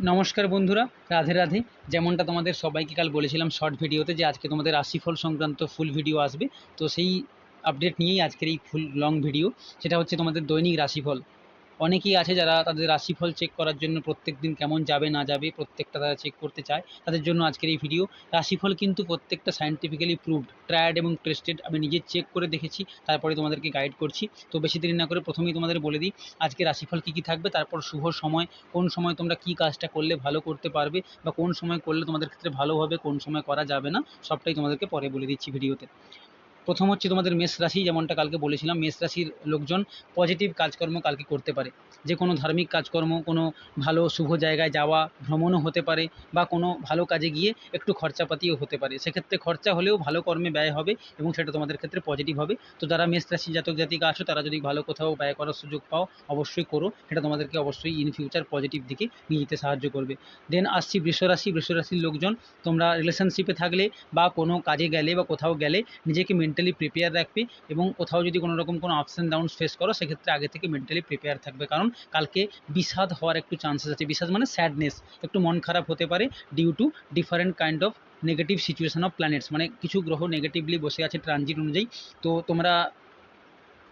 নমস্কার বন্ধুরা, রাধে রাধে। যেমনটা তোমাদের সবাইকে কাল বলেছিলাম শর্ট ভিডিওতে যে আজকে তোমাদের রাশিফল সংক্রান্ত ফুল ভিডিও আসবে। তো সেই আপডেট নিয়েই আজকের এই ফুল লং ভিডিও। সেটা হচ্ছে তোমাদের দৈনিক রাশিফল। অনেকেই আছে যারা তাদের রাশিফল চেক করার জন্য প্রত্যেক দিন কেমন যাবে না যাবে প্রত্যেকটা তারা চেক করতে চায়, তাদের জন্য আজকের এই ভিডিও। রাশিফল কিন্তু প্রত্যেকটা সায়েন্টিফিক্যালি প্রুভড, ট্রায়াড এবং টেস্টেড। আমি নিজে চেক করে দেখেছি, তারপরে তোমাদেরকে গাইড করছি। তো বেশি দেরি না করে প্রথমেই তোমাদের বলে দিই আজকে রাশিফল কী কী থাকবে, তারপর শুভ সময়, কোন সময় তোমরা কী কাজটা করলে ভালো করতে পারবে বা কোন সময় করলে তোমাদের ক্ষেত্রে ভালো হবে, কোন সময় করা যাবে না, সবটাই তোমাদেরকে পরে বলে দিচ্ছি ভিডিওতে। প্রথম হচ্ছে তোমাদের মেষ রাশি। যেমনটা কালকে বলেছিলাম, মেষ রাশির লোকজন পজিটিভ কাজকর্ম কালকে করতে পারে। যে কোনো ধার্মিক কাজকর্ম, কোনো ভালো শুভ জায়গায় যাওয়া, ভ্রমণও হতে পারে বা কোনো ভালো কাজে গিয়ে একটু খরচাপাতিও হতে পারে। সেক্ষেত্রে খরচা হলেও ভালো কর্মে ব্যয় হবে এবং সেটা তোমাদের ক্ষেত্রে পজিটিভ হবে। তো যারা মেষ রাশি জাতক জাতিকা আছো তারা যদি ভালো কোথাও ব্যয় করার সুযোগ পাও অবশ্যই করো, সেটা তোমাদেরকে অবশ্যই ইন ফিউচার পজিটিভ দিকে নিয়ে যেতে সাহায্য করবে। দেন আসছি বৃষ রাশি। বৃষ রাশির লোকজন তোমরা রিলেশনশিপে থাকলে বা কোনো কাজে গেলে বা কোথাও গেলে নিজেকে মেন্টালি প্রিপেয়ার রাখবে এবং কোথাও যদি কোনো রকম কোনো আপস অ্যান্ড ডাউনস ফেস করো সেক্ষেত্রে আগে থেকে মেন্টালি প্রিপেয়ার থাকবে, কারণ কালকে বিষাদ হওয়ার একটু চান্সেস আছে। বিষাদ মানে স্যাডনেস, একটু মন খারাপ হতে পারে due to different kind of negative situation of planets, মানে কিছু গ্রহ নেগেটিভলি বসে আছে ট্রানজিট অনুযায়ী। তো তোমরা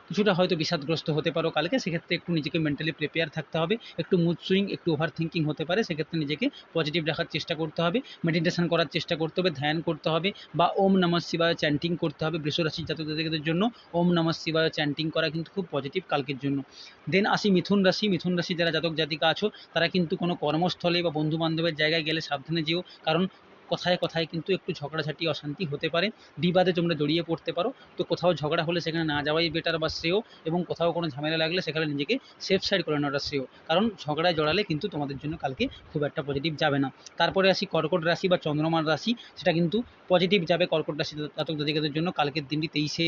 কিছুটা হয়তো বিষাদগ্রস্ত হতে পারো কালকে, সেক্ষেত্রে একটু নিজেকে মেন্টালি প্রিপেয়ার থাকতে হবে। একটু মুড সুইং, একটু ওভার থিঙ্কিং হতে পারে, সেক্ষেত্রে নিজেকে পজিটিভ রাখার চেষ্টা করতে হবে, মেডিটেশন করার চেষ্টা করতে হবে, ধ্যান করতে হবে বা ওম নমঃ শিবায় চ্যান্টিং করতে হবে। বৃষরাশি জাতক জাতিকাদের জন্য ওম নমঃ শিবায় চ্যান্টিং করা কিন্তু খুব পজিটিভ কালকের জন্য। দেন আসি মিথুন রাশি। মিথুন রাশি যারা জাতক জাতিকা আছো তারা কিন্তু কোনো কর্মস্থলে বা বন্ধু বান্ধবের জায়গায় গেলে সাবধানে যেও, কারণ কথায় কথায় কিন্তু একটু ঝগড়াঝাটি অশান্তি হতে পারে, বিবাদে তোমরা জড়িয়ে পড়তে পারো। তো কোথাও ঝগড়া হলে সেখানে না যাওয়াই বেটার বা শ্রেয়, এবং কোথাও কোনো ঝামেলা লাগলে সেখানে নিজেকে সেফ সাইড করে নেওয়াটা শ্রেয়, কারণ ঝগড়ায় জড়ালে কিন্তু তোমাদের জন্য কালকে খুব একটা পজিটিভ যাবে না। তারপরে আসি কর্কট রাশি বা চন্দ্রমার রাশি। সেটা কিন্তু পজিটিভ যাবে কর্কট রাশি জাতক জাতিকাদের জন্য। কালকের দিনটি 23শে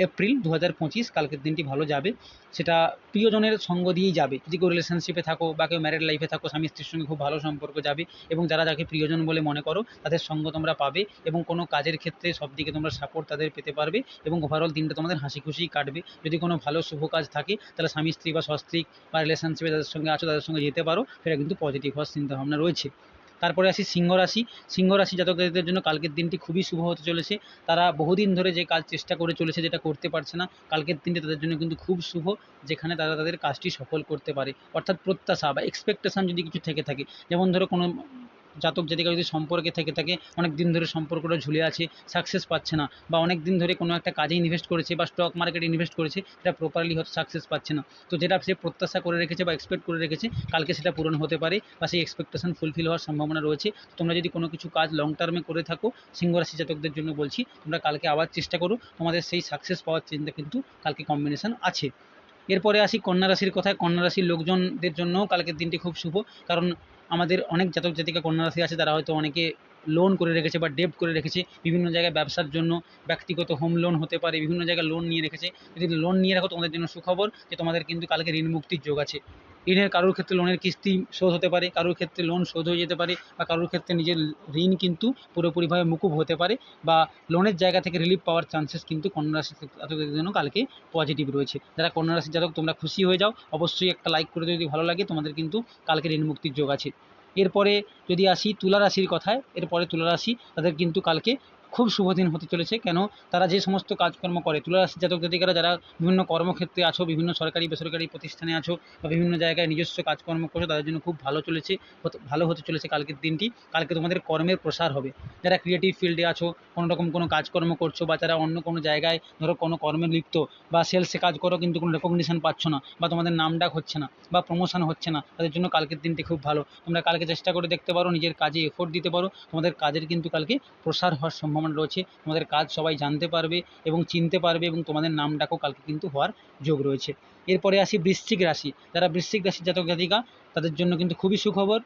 এপ্রিল 2025, কালকের দিনটি ভালো যাবে। সেটা প্রিয়জনের সঙ্গ দিয়েই যাবে। যদি কেউ রিলেশনশিপে থাকো বা কেউ ম্যারিড লাইফে থাকো, স্বামী স্ত্রীর সঙ্গে খুব ভালো সম্পর্ক যাবে এবং যারা যাকে প্রিয়জন বলে মনে করো তাদের সঙ্গ তোমরা পাবে এবং কোনো কাজের ক্ষেত্রে সব দিকে তোমরা সাপোর্ট তাদের পেতে পারবে এবং ওভারঅল দিনটা তোমাদের হাসি খুশিই কাটবে। যদি কোনো ভালো শুভ কাজ থাকে তাহলে স্বামী স্ত্রী বা সস্ত্রীক বা রিলেশনশিপে যাদের সঙ্গে আছো তাদের সঙ্গে যেতে পারো, সেটা কিন্তু পজিটিভ হওয়ার চিন্তাভাবনা রয়েছে। তারপরে আসি সিংহ রাশি। সিংহ রাশি জাতক জাতিকাদের জন্য কালকের দিনটি খুবই শুভ হতে চলেছে। তারা বহুদিন ধরে যে কাজ চেষ্টা করে চলেছে যেটা করতে পারছে না, কালকের দিনটি তাদের জন্য কিন্তু খুব শুভ, যেখানে তারা তাদের কাজটি সফল করতে পারে। অর্থাৎ প্রত্যাশা বা এক্সপেকটেশন যদি কিছু থেকে থাকে, যেমন ধরো কোনো জাতক জাতিকা যদি সম্পর্কে থেকে থাকে, অনেক দিন ধরে সম্পর্কটা ঝুলে আছে, সাকসেস পাচ্ছে না, বা অনেক দিন ধরে কোনো একটা কাজে ইনভেস্ট করেছে বা স্টক মার্কেটে ইনভেস্ট করেছে, সেটা প্রপারলি হয়তো সাকসেস পাচ্ছে না। তো যেটা সে প্রত্যাশা করে রেখেছে বা এক্সপেক্ট করে রেখেছে, কালকে সেটা পূরণ হতে পারে বা সেই এক্সপেকটেশন ফুলফিল হওয়ার সম্ভাবনা রয়েছে। তোমরা যদি কোনো কিছু কাজ লং টার্মে করে থাকো, সিংহ রাশি জাতকদের জন্য বলছি, তোমরা কালকে আবার চেষ্টা করো, তোমাদের সেই সাকসেস পাওয়ার চিন্তা কিন্তু কালকে কম্বিনেশন আছে। এরপরে আসি কন্যা রাশির কথায়। কন্যা রাশির লোকজনদের জন্যও কালকের দিনটি খুব শুভ, কারণ আমাদের অনেক জাতক জাতিকা কন্যা রাশি আছে, তারা হয়তো অনেকে লোন করে রেখেছে বা ডেপ করে রেখেছে বিভিন্ন জায়গায় ব্যবসার জন্য, ব্যক্তিগত হোম লোন হতে পারে, বিভিন্ন জায়গায় লোন নিয়ে রেখেছে। যদি লোন নিয়ে রাখো তোমাদের জন্য সুখবর যে তোমাদের কিন্তু কালকে ঋণ মুক্তির যোগ আছে। ঋণের কারোর ক্ষেত্রে লোনের কিস্তি শোধ হতে পারে, কারোর ক্ষেত্রে লোন শোধ হয়ে যেতে পারে, বা কারোর ক্ষেত্রে নিজের ঋণ কিন্তু পুরোপুরিভাবে মুকুব হতে পারে, বা লোনের জায়গা থেকে রিলিফ পাওয়ার চান্সেস কিন্তু কন্যা রাশি জাতকদের জন্য কালকে পজিটিভ রয়েছে। যারা কন্যা রাশির জাতক তোমরা খুশি হয়ে যাও, অবশ্যই একটা লাইক করে যদি ভালো লাগে, তোমাদের কিন্তু কালকে ঋণ মুক্তির যোগ আছে। এরপরে যদি আসি তুলা রাশির কথায়, এরপরে তুলা রাশি তাদের কিন্তু কালকে খুব শুভ দিন হতে চলেছে। কেন? তারা যে সমস্ত কাজকর্ম করে, তুলা রাশির জাতক জাতিকারা যারা বিভিন্ন কর্মক্ষেত্রে আছো, বিভিন্ন সরকারি বেসরকারি প্রতিষ্ঠানে আছো বা বিভিন্ন জায়গায় নিজস্ব কাজকর্ম করছো, তাদের জন্য খুব ভালো চলেছে, ভালো হতে চলেছে কালকের দিনটি। কালকে তোমাদের কর্মের প্রসার হবে। যারা ক্রিয়েটিভ ফিল্ডে আছো, কোনো রকম কোনো কাজকর্ম করছো, বা যারা অন্য কোনো জায়গায় ধরো কোনো কর্মে লিপ্ত বা সেলসে কাজ করো কিন্তু কোনো রেকগনিশন পাচ্ছ না বা তোমাদের নাম ডাক হচ্ছে না বা প্রমোশন হচ্ছে না, তাদের জন্য কালকের দিনটি খুব ভালো। তোমরা কালকে চেষ্টা করে দেখতে পারো, নিজের কাজে এফোর্ট দিতে পারো, তোমাদের কাজের কিন্তু কালকে প্রসার হওয়ার সম্ভাবনা রয়েছে। তোমাদের কাজ সবাই জানতে পারবে এবং চিনতে পারবে এবং তোমাদের নাম ডাকও কালকে কিন্তু হওয়ার যোগ রয়েছে। এরপরে আসি বৃশ্চিক রাশি। যারা বৃশ্চিক রাশির জাতক জাতিকা তাদের জন্য কিন্তু খুবই সুখবর,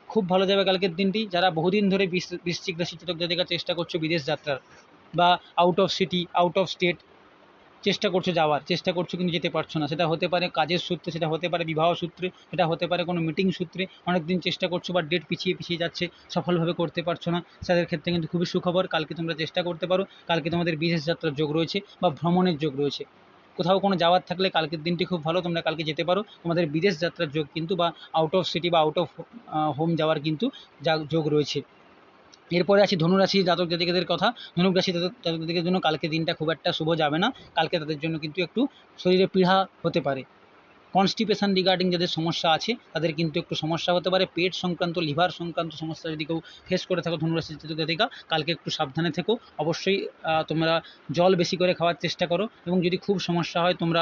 খুব ভালো যাবে কালকের দিনটি। যারা বহুদিন ধরে বৃশ্চিক রাশির জাতক জাতিকা চেষ্টা করছো বিদেশ যাত্রার বা out of city, out of state চেষ্টা করছো যাওয়ার, চেষ্টা করছো কিন্তু যেতে পারছো না, সেটা হতে পারে কাজের সূত্রে, সেটা হতে পারে বিবাহ সূত্রে, সেটা হতে পারে কোনো মিটিং সূত্রে, অনেক দিন চেষ্টা করছো বা ডেট পিছিয়ে পিছিয়ে যাচ্ছে, সফলভাবে করতে পারছো না, তাদের ক্ষেত্রে কিন্তু খুবই সুখবর। কালকে তোমরা চেষ্টা করতে পারো, কালকে তোমাদের বিদেশ যাত্রার যোগ রয়েছে বা ভ্রমণের যোগ রয়েছে। কোথাও কোনো যাওয়ার থাকলে কালকের দিনটি খুব ভালো, তোমরা কালকে যেতে পারো। তোমাদের বিদেশ যাত্রার যোগ কিন্তু বা আউট অফ সিটি বা আউট অফ হোম যাওয়ার কিন্তু যোগ রয়েছে। এরপরে আছি ধনুরাশি জাতক জাতিকাদের কথা। ধনুরাশি জাতক জাতিকাদের জন্য কালকে দিনটা খুব একটা শুভ যাবে না। কালকে তাদের জন্য কিন্তু একটু শরীরে পীড়া হতে পারে। কনস্টিপেশন রিগার্ডিং যাদের সমস্যা আছে তাদের কিন্তু একটু সমস্যা হতে পারে। পেট সংক্রান্ত, লিভার সংক্রান্ত সমস্যা যদি কেউ ফেস করে থাকো ধনুরাশি জাতক জাতিকা, কালকে একটু সাবধানে থেকো। অবশ্যই তোমরা জল বেশি করে খাওয়ার চেষ্টা করো, এবং যদি খুব সমস্যা হয় তোমরা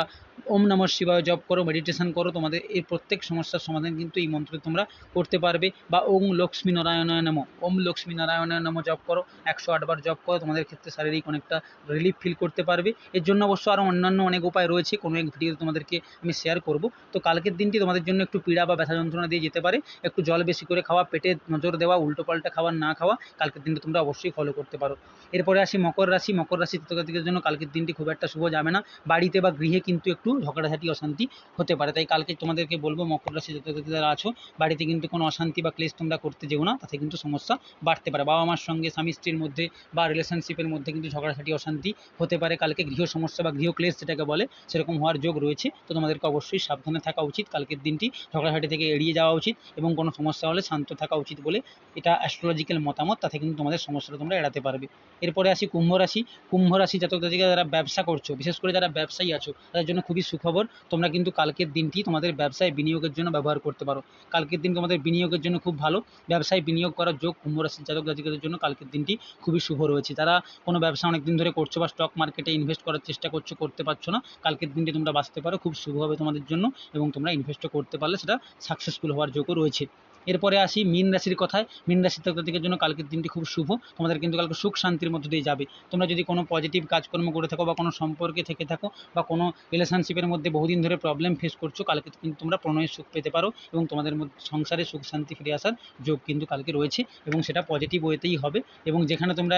ওম নমঃ শিবায় জপ করো, মেডিটেশন করো। তোমাদের এই প্রত্যেক সমস্যার সমাধান কিন্তু এই মন্ত্রে তোমরা করতে পারবে। বা ওম লক্ষ্মী নারায়ণায় নমঃ, ওম লক্ষ্মী নারায়ণায় নমঃ জপ করো, 108 বার জপ করো। তোমাদের ক্ষেত্রে শারীরিক অনেকটা রিলিফ ফিল করতে পারবে। এর জন্য অবশ্য আরও অন্যান্য অনেক উপায় রয়েছে, কোনো এক ভিডিওতে তোমাদেরকে আমি শেয়ার করব। তো কালকের দিনটি তোমাদের জন্য একটু পীড়া বা ব্যথা যন্ত্রণা দিয়ে যেতে পারে। একটু জল বেশি করে খাওয়া, পেটে নজর দেওয়া, উল্টোপাল্টা খাবার না খাওয়া কালকের দিনটি তোমরা অবশ্যই ফলো করতে পারো। এরপরে আসি মকর রাশি। মকর রাশি জাতকদের জন্য কালকের দিনটি খুব একটা শুভ যাবে না। বাড়িতে বা গৃহে কিন্তু একটু ঝগড়াঝাটি অশান্তি হতে পারে। তাই কালকে তোমাদেরকে বলবো, মকর রাশি জাতক যারা আছো, বাড়িতে কিন্তু কোনো অশান্তি বা ক্লেশ তোমরা করতে যেও না, তাতে কিন্তু সমস্যা বাড়তে পারে। বাবা মার সঙ্গে, স্বামী স্ত্রীর মধ্যে বা রিলেশনশিপের মধ্যে কিন্তু ঝগড়াঝাটি অশান্তি হতে পারে। কালকে গৃহ সমস্যা বা গৃহ ক্লেশ যেটাকে বলে, সেরকম হওয়ার যোগ রয়েছে। তো তোমাদেরকে অবশ্যই সাবধানে থাকা উচিত। কালকের দিনটি ঝগড়াঝাটি থেকে এড়িয়ে যাওয়া উচিত, এবং কোনো সমস্যা হলে শান্ত থাকা উচিত বলে এটা অ্যাস্ট্রোলজিক্যাল মতামত। তাতে কিন্তু তোমাদের সমস্যাটা তোমরা এড়াতে পারবে। এরপরে আসি কুম্ভ রাশি। কুম্ভ রাশি জাতক জাতিকা যারা ব্যবসা করছো, বিশেষ করে যারা ব্যবসায়ী আছো, তাদের জন্য খুবই সুখবর। তোমরা কিন্তু কালকের দিনটি তোমাদের ব্যবসায় বিনিয়োগের জন্য ব্যবহার করতে পারো। কালকের দিন তোমাদের বিনিয়োগের জন্য খুব ভালো। ব্যবসায় বিনিয়োগ করার যোগ কুম্ভ রাশির জাতক জাতিকাদের জন্য কালকের দিনটি খুবই শুভ রয়েছে। যারা কোনো ব্যবসা অনেক দিন ধরে করছো বা স্টক মার্কেটে ইনভেস্ট করার চেষ্টা করছো, করতে পারছো না, কালকের দিনটি তোমরা বাঁচতে পারো, খুব শুভ হবে তোমাদের জন্য, এবং তোমরা ইনভেস্টও করতে পারলে সেটা সাকসেসফুল হওয়ার যোগও রয়েছে। এরপরে আসি মীন রাশির কথায়। মীন রাশির জাতকদের জন্য কালকের দিনটি খুব শুভ। তোমাদের কিন্তু কালকে সুখ শান্তির মধ্য দিয়ে যাবে। তোমরা যদি কোনো পজিটিভ কাজকর্ম করে থাকো, বা কোনো সম্পর্কে থেকে থাকো, বা কোনো রিলেশনশিপের মধ্যে বহুদিন ধরে প্রবলেম ফেস করছো, কালকে কিন্তু তোমরা প্রণয়ের সুখ পেতে পারো, এবং তোমাদের মধ্যে সংসারে সুখ শান্তি ফিরে আসার যোগ কিন্তু কালকে রয়েছে, এবং সেটা পজিটিভ ওয়েতেই হবে। এবং যেখানে তোমরা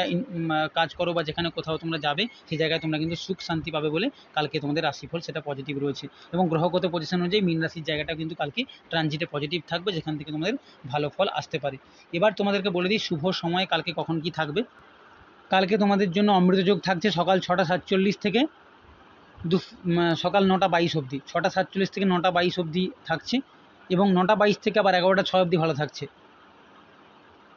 কাজ করো বা যেখানে কোথাও তোমরা যাবে, সেই জায়গায় তোমরা কিন্তু সুখ শান্তি পাবে বলে কালকে তোমাদের রাশিফল সেটা পজিটিভ রয়েছে। এবং গ্রহগত পজিশন অনুযায়ী মীন রাশির জায়গাটা কিন্তু কালকে ট্রানজিটে পজিটিভ থাকবে, যেখান থেকে তোমাদের ভালো ফল আসতে পারে। এবার তোমাদেরকে বলে দিই শুভ সময় কালকে কখন কি থাকবে। কালকে তোমাদের জন্য অমৃত যোগ থাকছে সকাল 6:47 থেকে সকাল 9:22 অবধি। 6:47 থেকে 9:22 অবধি থাকছে, এবং 9:22 থেকে আবার 11:06 অবধি ভালো থাকছে।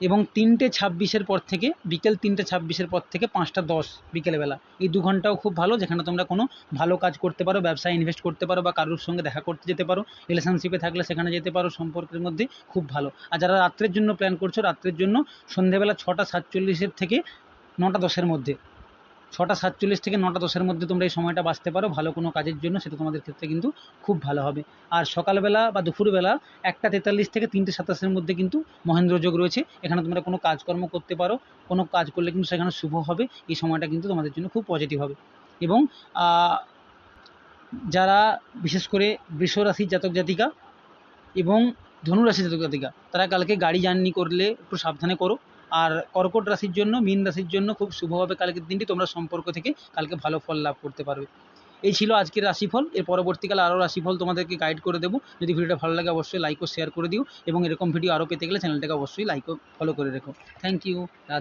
এবং 3:26 পর থেকে, বিকেল 3:26 পর থেকে 5:10 বিকেলবেলা, এই 2 ঘন্টাও খুব ভালো, যেখানে তোমরা কোনো ভালো কাজ করতে পারো, ব্যবসায় ইনভেস্ট করতে পারো, বা কারোর সঙ্গে দেখা করতে যেতে পারো, রিলেশনশিপে থাকলে সেখানে যেতে পারো, সম্পর্কের মধ্যে খুব ভালো। আর যারা রাত্রের জন্য প্ল্যান করছো, রাত্রের জন্য সন্ধেবেলা 6:47 থেকে 9:10 মধ্যে, 6:47 থেকে 9:10 মধ্যে তোমরা এই সময়টা বাঁচতে পারো ভালো কোনো কাজের জন্য, সেটা তোমাদের ক্ষেত্রে কিন্তু খুব ভালো হবে। আর সকালবেলা বা দুপুরবেলা 1:43 থেকে 3:27 মধ্যে কিন্তু মহেন্দ্র যোগ রয়েছে। এখানে তোমরা কোনো কাজকর্ম করতে পারো, কোনো কাজ করলে কিন্তু সেখানে শুভ হবে। এই সময়টা কিন্তু তোমাদের জন্য খুব পজিটিভ হবে। এবং যারা বিশেষ করে বৃষ রাশির জাতক জাতিকা এবং ধনুরাশি জাতক জাতিকা, তারা কালকে গাড়ি জার্নি করলে একটু সাবধানে করো। আর কর্কট রাশির জন্য, মীন রাশির জন্য খুব শুভ হবে কালকের দিনটি। তোমরা সম্পর্ক থেকে কালকে ভালো ফল লাভ করতে পারবে। এই ছিল আজকের রাশিফল। এর পরবর্তীকালে আরও রাশিফল তোমাদেরকে গাইড করে দেবো। যদি ভিডিওটা ভালো লাগে অবশ্যই লাইক ও শেয়ার করে দিও, এবং এরকম ভিডিও আরও পেতে গেলে চ্যানেলটাকে অবশ্যই লাইক ও ফলো করে রেখো। Thank you. রাধে।